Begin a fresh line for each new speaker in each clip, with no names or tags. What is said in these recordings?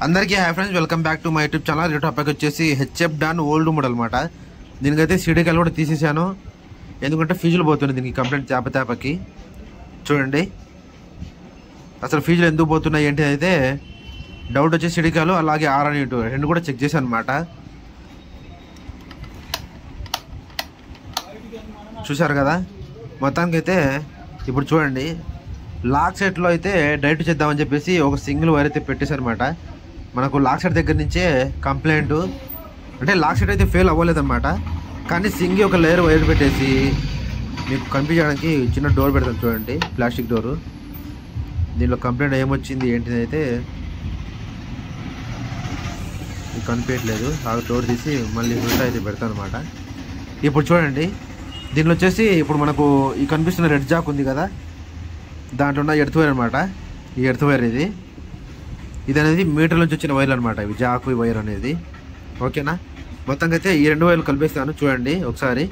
అందరికీ hi friends, welcome back to my YouTube channel. ఈ topic వచ్చేసి హెచ్ఎఫ్ డాన్ ఓల్డ్ మోడల్ అనమాట. దీనికైతే సీడీకాయలు కూడా తీసేసాను, ఎందుకంటే ఫీజులు పోతున్నాయి దీనికి కంప్లైంట్ తేపకి. చూడండి అసలు ఫీజులు ఎందుకు పోతున్నాయి ఏంటి అయితే డౌట్ వచ్చి సీడీకాయలు అలాగే ఆర్ఆర్ యూనిట్ రెండు కూడా చెక్ చేశాను అనమాట. చూశారు కదా, మొత్తానికైతే ఇప్పుడు చూడండి లాక్ సెట్లో అయితే డైరెక్ట్ చేద్దామని చెప్పేసి ఒక సింగిల్ వైర్ అయితే పెట్టేశారు అనమాట. మనకు లాక్ సెట్ దగ్గర నుంచే కంప్లైంట్, అంటే లాక్ సెట్ అయితే ఫెయిల్ అవ్వలేదన్నమాట. కానీ సింగి ఒక లేయర్ వైర్ పెట్టేసి మీకు కనిపించడానికి చిన్న డోర్ పెడతాను చూడండి, ప్లాస్టిక్ డోరు. దీనిలో కంప్లైంట్ ఏమొచ్చింది ఏంటిది అయితే కనిపించట్లేదు. ఆ డోర్ తీసి మళ్ళీ ఫుల్టా అయితే పెడతాను అనమాట. ఇప్పుడు చూడండి దీనిలో వచ్చేసి ఇప్పుడు మనకు ఈ కనిపిస్తున్న రెడ్ జాక్ ఉంది కదా, దాంట్లో ఉన్న ఎర్త్ వైర్ అనమాట. ఈ ఎర్త్ వైర్ ఇది అనేది మీటర్ నుంచి వచ్చిన వైర్లు అనమాట. ఇవి జాకు వైర్ అనేది, ఓకేనా. మొత్తంగా అయితే ఈ రెండు వైర్లు కలిపేస్తాను చూడండి ఒకసారి.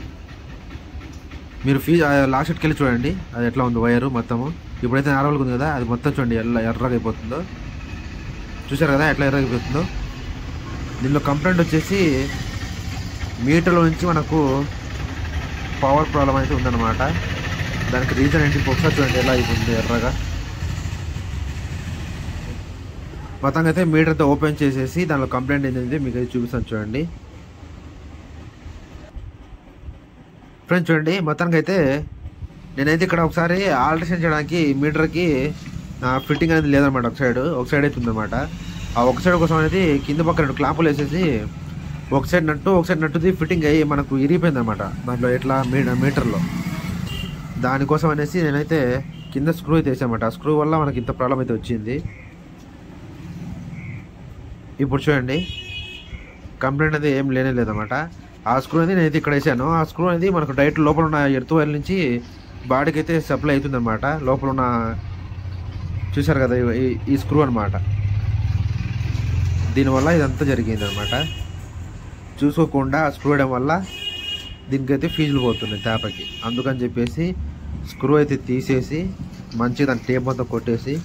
మీరు లాస్ట్ సెట్కి వెళ్ళి చూడండి అది ఎట్లా ఉంది వైరు మొత్తము. ఇప్పుడైతే నార్మల్గా ఉంది కదా, అది మొత్తం చూడండి ఎర్రగా అయిపోతుందో. చూసారు కదా ఎట్లా ఎర్రగా అయిపోతుందో. దీనిలో కంప్లైంట్ వచ్చేసి మీటర్లో నుంచి మనకు పవర్ ప్రాబ్లం అయితే ఉందన్నమాట. దానికి రీజన్ ఏంటి ఒకసారి చూడండి ఎలా అయిపోతుంది ఎర్రగా. మొత్తంగా అయితే మీటర్తో ఓపెన్ చేసేసి దానిలో కంప్లైంట్ ఏంటంటే మీకు అయితే చూపిస్తాను చూడండి ఫ్రెండ్స్. చూడండి మొత్తానికి అయితే నేనైతే ఇక్కడ ఒకసారి ఆల్టరేషన్ చేయడానికి మీటర్కి ఫిట్టింగ్ అనేది లేదనమాట. ఒక సైడ్ అయితే ఉందన్నమాట. ఆ ఒక సైడ్ కోసం అనేది కింద పక్క రెండు క్లాంపులు వేసేసి ఒక సైడ్ నట్టుది ఫిట్టింగ్ అయ్యి మనకు ఇరిగిపోయింది అనమాట దాంట్లో ఎట్లా మీటర్లో. దానికోసం అనేసి నేనైతే కింద స్క్రూ అయితే వేసామన్నమాట. ఆ స్క్రూ వల్ల మనకి ఇంత ప్రాబ్లం అయితే వచ్చింది. ఇప్పుడు చూడండి కంప్లైంట్ అనేది ఏం లేదన్నమాట. ఆ స్క్రూ అనేది నేనైతే ఇక్కడ వేసాను. ఆ స్క్రూ అనేది మనకు డైరెక్ట్ లోపల ఉన్న ఎర్త్ వైర్ నుంచి బాడీకి అయితే సప్లై అవుతుంది అనమాట. లోపల ఉన్న చూసారు కదా ఈ స్క్రూ అనమాట. దీనివల్ల ఇదంతా జరిగింది అనమాట. చూసుకోకుండా స్క్రూ వేయడం వల్ల దీనికైతే ఫీజులు పోతున్నాయి తేపకి. అందుకని చెప్పేసి స్క్రూ అయితే తీసేసి మంచిగా దాని టేప్ మొత్తం కొట్టేసి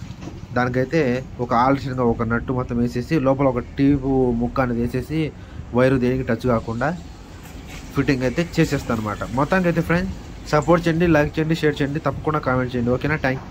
దానికైతే ఒక ఆల్టరేషన్గా ఒక నట్టు మొత్తం వేసేసి లోపల ఒక ట్యూబ్ ముక్క అనేది వేసేసి వైరు దేనికి టచ్ కాకుండా ఫిట్టింగ్ అయితే చేసేస్తాను అనమాట. మొత్తానికి అయితే ఫ్రెండ్స్ సపోర్ట్ చేయండి, లైక్ చేయండి, షేర్ చేయండి, తప్పకుండా కామెంట్ చేయండి, ఓకేనా. థ్యాంక్